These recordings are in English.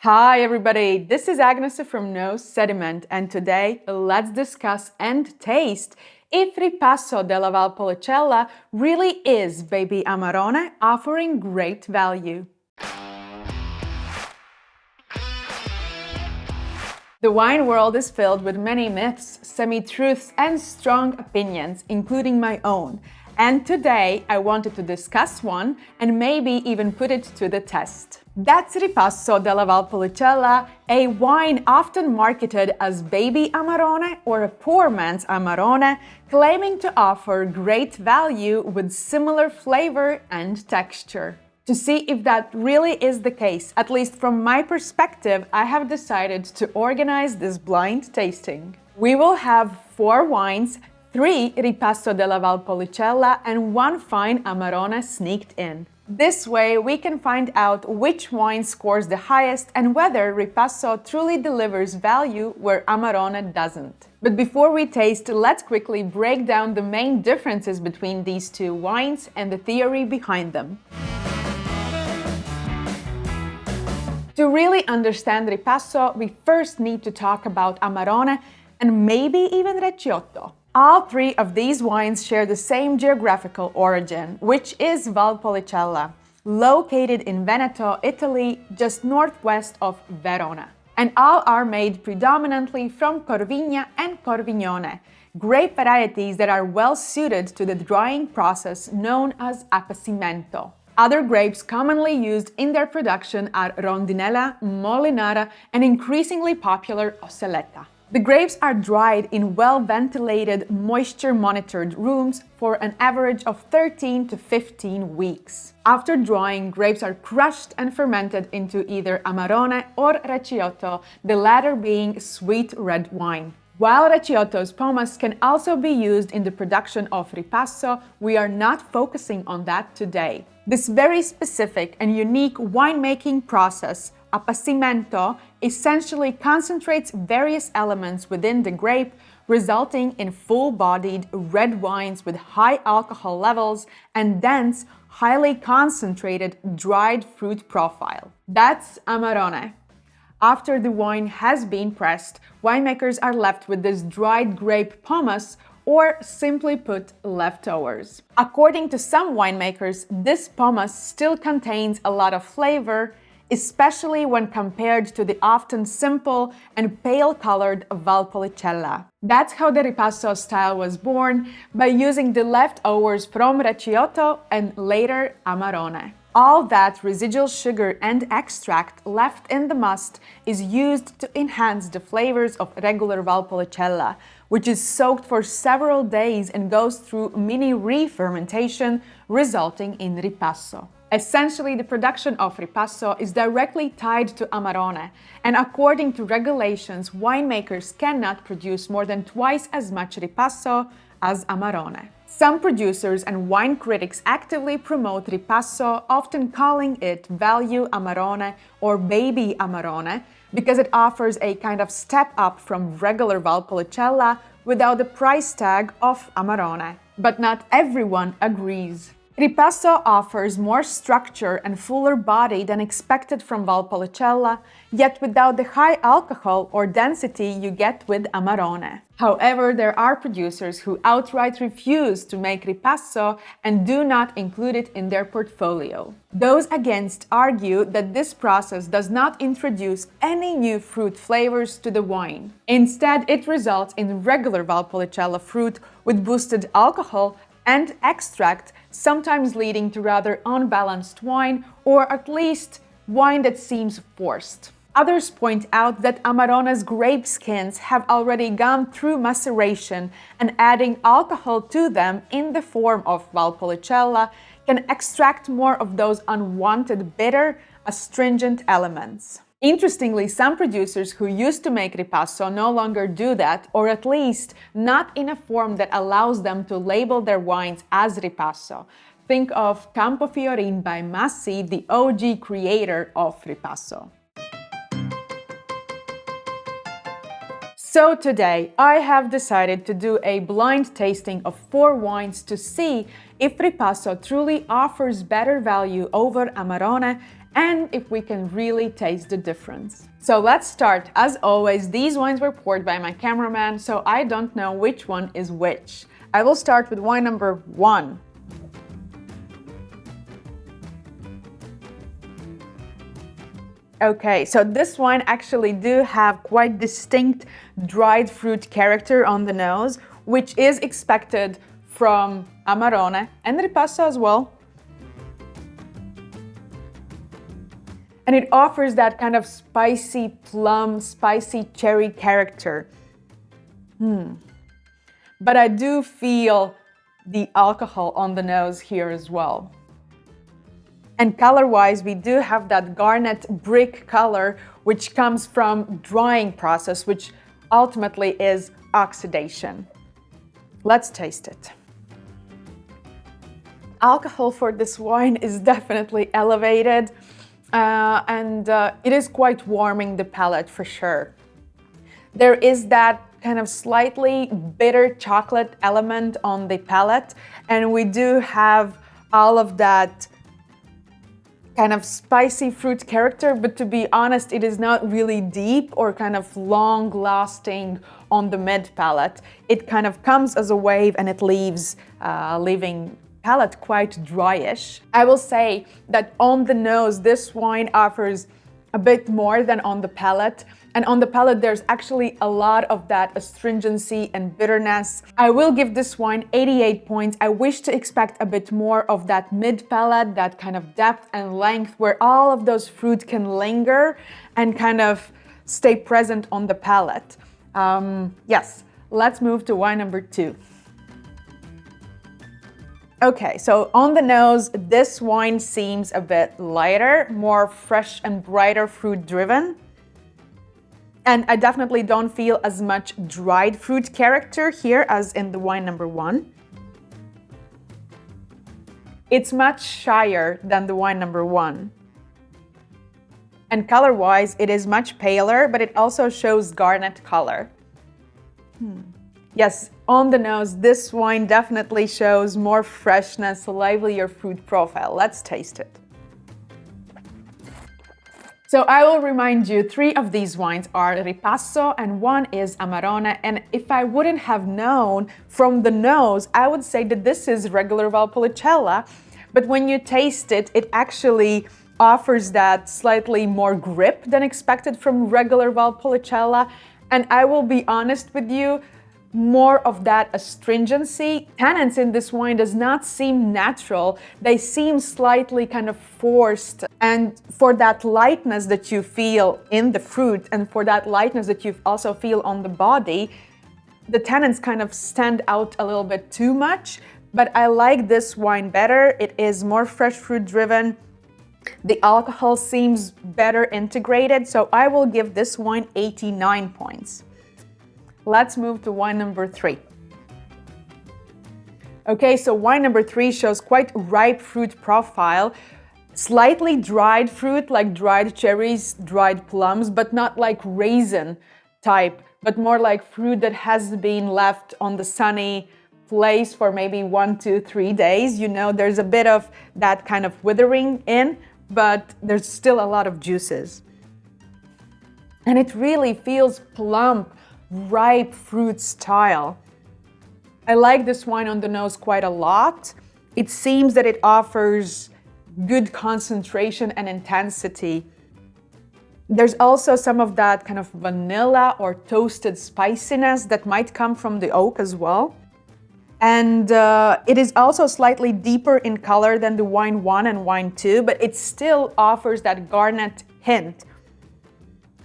Hi everybody, this is Agnes from Sediment, and today let's discuss and taste if Ripasso della Valpolicella really is baby Amarone offering great value. The wine world is filled with many myths, semi-truths, and strong opinions, including my own. And today I wanted to discuss one and maybe even put it to the test. That's Ripasso della Valpolicella, a wine often marketed as baby Amarone or a poor man's Amarone, claiming to offer great value with similar flavor and texture. To see if that really is the case, at least from my perspective, I have decided to organize this blind tasting. We will have 4 wines, 3 Ripasso della Valpolicella and 1 fine Amarone sneaked in. This way, we can find out which wine scores the highest and whether Ripasso truly delivers value where Amarone doesn't. But before we taste, let's quickly break down the main differences between these two wines and the theory behind them. To really understand Ripasso, we first need to talk about Amarone and maybe even Recioto. All 3 of these wines share the same geographical origin, which is Valpolicella, located in Veneto, Italy, just northwest of Verona. And all are made predominantly from Corvigna and Corvignone, grape varieties that are well suited to the drying process known as appassimento. Other grapes commonly used in their production are Rondinella, Molinara, and increasingly popular Osselletta. The grapes are dried in well-ventilated, moisture-monitored rooms for an average of 13 to 15 weeks. After drying, grapes are crushed and fermented into either Amarone or Recioto, the latter being sweet red wine. While Recioto's pomace can also be used in the production of Ripasso, we are not focusing on that today. This very specific and unique winemaking process, appassimento, essentially concentrates various elements within the grape, resulting in full-bodied red wines with high alcohol levels and dense, highly concentrated dried fruit profile. That's Amarone. After the wine has been pressed, winemakers are left with this dried grape pomace, or simply put, leftovers. According to some winemakers, this pomace still contains a lot of flavor, especially when compared to the often simple and pale-colored Valpolicella. That's how the Ripasso style was born, by using the leftovers from Recioto and later Amarone. All that residual sugar and extract left in the must is used to enhance the flavors of regular Valpolicella, which is soaked for several days and goes through mini re-fermentation, resulting in Ripasso. Essentially, the production of Ripasso is directly tied to Amarone, and according to regulations, winemakers cannot produce more than twice as much Ripasso as Amarone. Some producers and wine critics actively promote Ripasso, often calling it value Amarone or baby Amarone, because it offers a kind of step up from regular Valpolicella without the price tag of Amarone. But not everyone agrees. Ripasso offers more structure and fuller body than expected from Valpolicella, yet without the high alcohol or density you get with Amarone. However, there are producers who outright refuse to make Ripasso and do not include it in their portfolio. Those against argue that this process does not introduce any new fruit flavors to the wine. Instead, it results in regular Valpolicella fruit with boosted alcohol and extract, sometimes leading to rather unbalanced wine, or at least wine that seems forced. Others point out that Amarone's grape skins have already gone through maceration, and adding alcohol to them in the form of Valpolicella can extract more of those unwanted bitter, astringent elements. Interestingly, some producers who used to make Ripasso no longer do that, or at least not in a form that allows them to label their wines as Ripasso. Think of Campofiorin by Massi, the OG creator of Ripasso. So today, I have decided to do a blind tasting of 4 wines to see if Ripasso truly offers better value over Amarone and if we can really taste the difference. So let's start. As always, these wines were poured by my cameraman, so I don't know which one is which. I will start with wine number 1. Okay, so this wine actually do have quite distinct dried fruit character on the nose, which is expected from Amarone and Ripasso as well. And it offers that kind of spicy plum, spicy cherry character. But I do feel the alcohol on the nose here as well. And color-wise, we do have that garnet brick color, which comes from drying process, which ultimately is oxidation. Let's taste it. Alcohol for this wine is definitely elevated, and it is quite warming the palate for sure. There is that kind of slightly bitter chocolate element on the palate, and we do have all of that kind of spicy fruit character, but to be honest, it is not really deep or kind of long lasting on the mid palate. It kind of comes as a wave and it leaving palate quite dryish. I will say that on the nose, this wine offers a bit more than on the palate. And on the palate, there's actually a lot of that astringency and bitterness. I will give this wine 88 points. I wish to expect a bit more of that mid palate, that kind of depth and length where all of those fruit can linger and kind of stay present on the palate. Yes, let's move to wine number 2. Okay, so on the nose, this wine seems a bit lighter, more fresh and brighter fruit driven. And I definitely don't feel as much dried fruit character here as in the wine number 1. It's much shyer than the wine number 1. And color-wise, it is much paler, but it also shows garnet color. Yes, on the nose, this wine definitely shows more freshness, livelier fruit profile. Let's taste it. So I will remind you, 3 of these wines are Ripasso and 1 is Amarone. And if I wouldn't have known from the nose, I would say that this is regular Valpolicella. But when you taste it, it actually offers that slightly more grip than expected from regular Valpolicella. And I will be honest with you, more of that astringency. Tannins in this wine does not seem natural. They seem slightly kind of forced. And for that lightness that you feel in the fruit and for that lightness that you also feel on the body, the tannins kind of stand out a little bit too much. But I like this wine better. It is more fresh fruit driven. The alcohol seems better integrated. So I will give this wine 89 points. Let's move to wine number 3. Okay, so wine number 3 shows quite ripe fruit profile, slightly dried fruit like dried cherries, dried plums, but not like raisin type, but more like fruit that has been left on the sunny place for maybe 1, 2, 3 days. You know, there's a bit of that kind of withering in, but there's still a lot of juices. And it really feels plump, ripe fruit style. I like this wine on the nose quite a lot. It seems that it offers good concentration and intensity. There's also some of that kind of vanilla or toasted spiciness that might come from the oak as well. And it is also slightly deeper in color than the wine 1 and wine 2, but it still offers that garnet hint.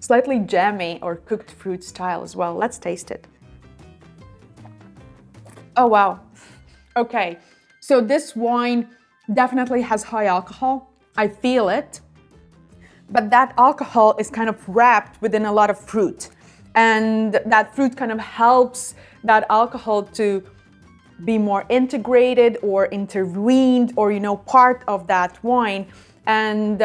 Slightly jammy or cooked fruit style as well. Let's taste it. Oh, wow. Okay, so this wine definitely has high alcohol. I feel it. But that alcohol is kind of wrapped within a lot of fruit. And that fruit kind of helps that alcohol to be more integrated or intervened or, you know, part of that wine. And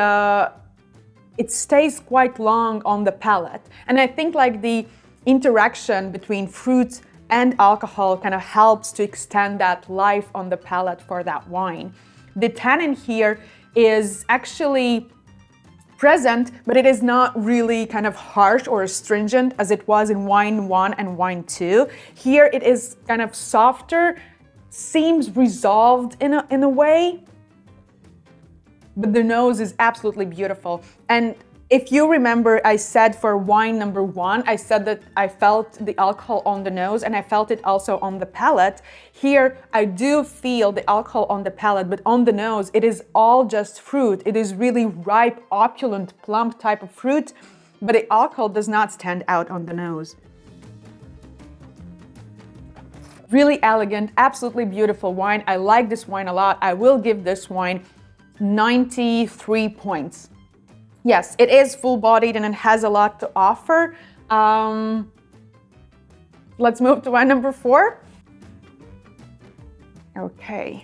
it stays quite long on the palate. And I think like the interaction between fruit and alcohol kind of helps to extend that life on the palate for that wine. The tannin here is actually present, but it is not really kind of harsh or astringent as it was in wine 1 and wine 2. Here it is kind of softer, seems resolved in a way, but the nose is absolutely beautiful. And if you remember, I said for wine number 1, I said that I felt the alcohol on the nose and I felt it also on the palate. Here, I do feel the alcohol on the palate, but on the nose, it is all just fruit. It is really ripe, opulent, plump type of fruit, but the alcohol does not stand out on the nose. Really elegant, absolutely beautiful wine. I like this wine a lot. I will give this wine 93 points. Yes, it is full-bodied and it has a lot to offer. Let's move to wine number 4. Okay.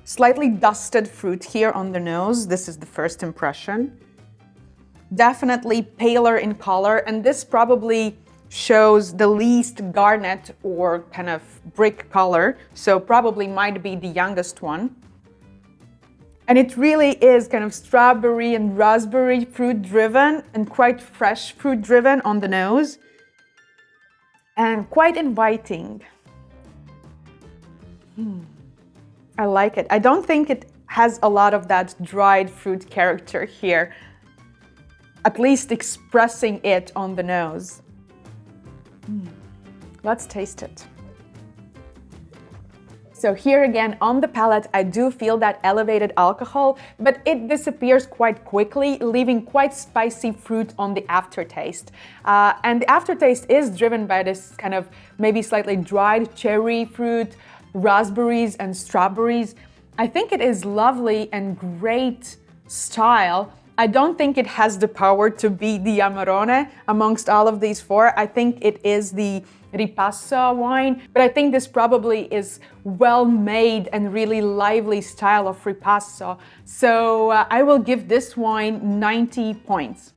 Slightly dusted fruit here on the nose. This is the first impression. Definitely paler in color, and this probably shows the least garnet or kind of brick color, so probably might be the youngest one. And it really is kind of strawberry and raspberry fruit driven and quite fresh fruit driven on the nose and quite inviting. I like it. I don't think it has a lot of that dried fruit character here, at least expressing it on the nose. Let's taste it. So here again, on the palate, I do feel that elevated alcohol, but it disappears quite quickly, leaving quite spicy fruit on the aftertaste. And the aftertaste is driven by this kind of maybe slightly dried cherry fruit, raspberries and strawberries. I think it is lovely and great style. I don't think it has the power to be the Amarone amongst all of these 4. I think it is the Ripasso wine, but I think this probably is well made and really lively style of Ripasso. So I will give this wine 90 points.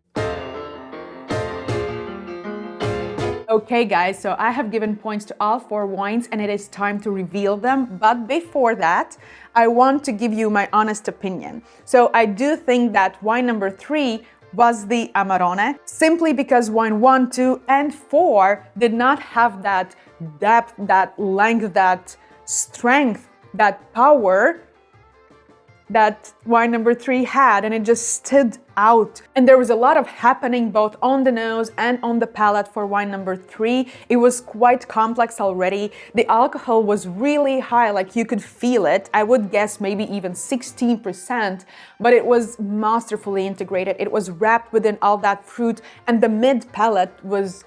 Okay guys, so I have given points to all 4 wines and it is time to reveal them. But before that, I want to give you my honest opinion. So I do think that wine number 3 was the Amarone, simply because wine 1, 2, and 4 did not have that depth, that length, that strength, that power that wine number 3 had, and it just stood out. And there was a lot of happening both on the nose and on the palate for wine number 3. It was quite complex already. The alcohol was really high, like you could feel it. I would guess maybe even 16%, but it was masterfully integrated. It was wrapped within all that fruit, and the mid palate was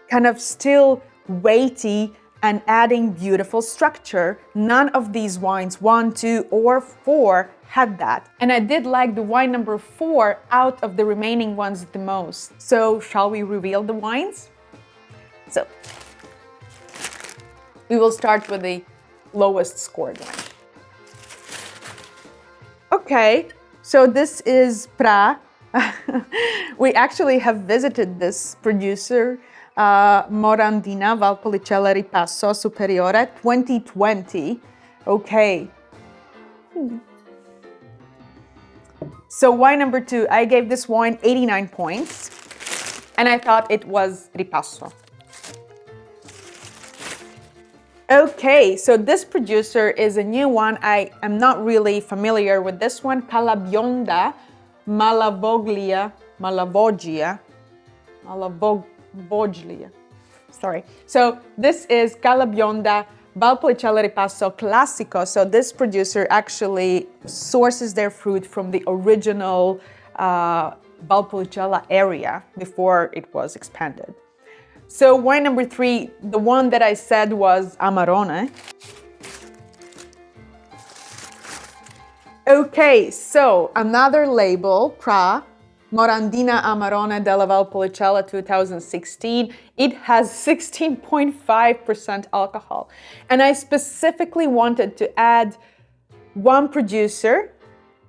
kind of still weighty and adding beautiful structure. None of these wines, 1, 2, or 4, had that. And I did like the wine number 4 out of the remaining ones the most. So shall we reveal the wines? So we will start with the lowest scored one. Okay, so this is Pra. We actually have visited this producer, Morandina, Valpolicella, Ripasso, Superiore, 2020. Okay. So wine number 2, I gave this wine 89 points, and I thought it was Ripasso. Okay, so this producer is a new one. I am not really familiar with this one. Bionda, Malavoglia. Sorry. So this is Bionda, Valpolicella Ripasso Classico. So this producer actually sources their fruit from the original Valpolicella area before it was expanded. So wine number 3, the one that I said was Amarone. Okay, so another label, Pra, Morandina Amarone della Valpolicella 2016. It has 16.5% alcohol. And I specifically wanted to add one producer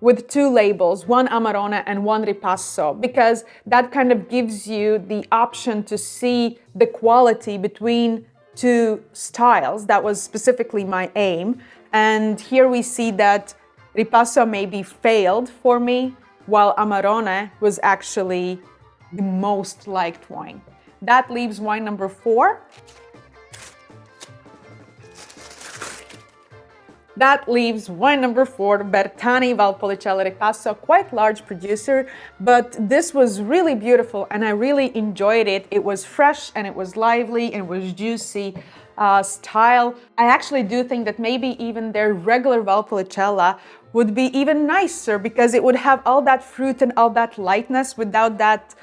with 2 labels, one Amarone and one Ripasso, because that kind of gives you the option to see the quality between 2 styles. That was specifically my aim. And here we see that Ripasso maybe failed for me while Amarone was actually the most liked wine. That leaves wine number 4. That leaves wine number 4, Bertani Valpolicella Ripasso, quite large producer, but this was really beautiful and I really enjoyed it. It was fresh and it was lively and it was juicy style. I actually do think that maybe even their regular Valpolicella would be even nicer because it would have all that fruit and all that lightness without that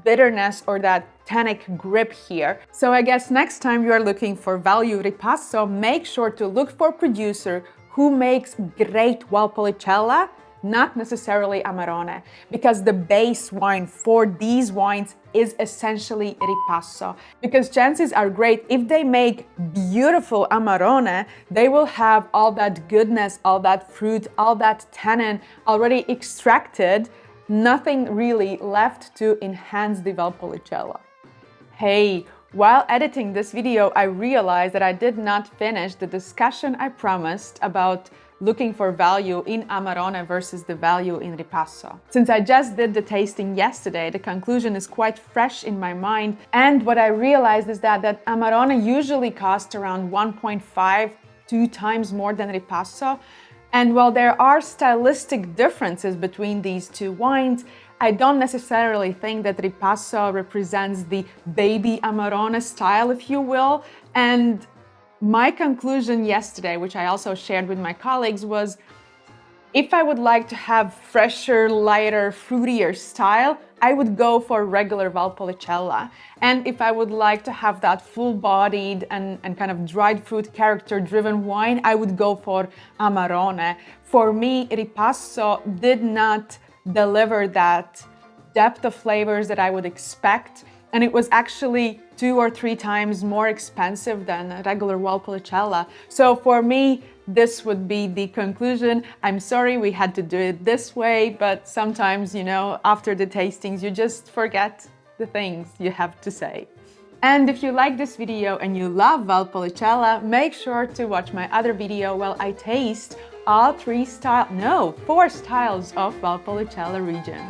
bitterness or that tannic grip here. So I guess next time you are looking for value Ripasso, make sure to look for a producer who makes great Valpolicella, not necessarily Amarone, because the base wine for these wines is essentially Ripasso. Because chances are great if they make beautiful Amarone, they will have all that goodness, all that fruit, all that tannin already extracted, nothing really left to enhance the Valpolicella. Hey, while editing this video, I realized that I did not finish the discussion I promised about looking for value in Amarone versus the value in Ripasso. Since I just did the tasting yesterday, the conclusion is quite fresh in my mind. And what I realized is that Amarone usually costs around 1.5, 2 times more than Ripasso. And while there are stylistic differences between these two wines, I don't necessarily think that Ripasso represents the baby Amarone style, if you will. And my conclusion yesterday, which I also shared with my colleagues, was if I would like to have fresher, lighter, fruitier style, I would go for regular Valpolicella. And if I would like to have that full-bodied and kind of dried fruit character-driven wine, I would go for Amarone. For me, Ripasso did not deliver that depth of flavors that I would expect. And it was actually 2 or 3 times more expensive than a regular Valpolicella. So for me, this would be the conclusion. I'm sorry we had to do it this way, but sometimes, you know, after the tastings, you just forget the things you have to say. And if you like this video and you love Valpolicella, make sure to watch my other video while I taste all 4 styles of Valpolicella region.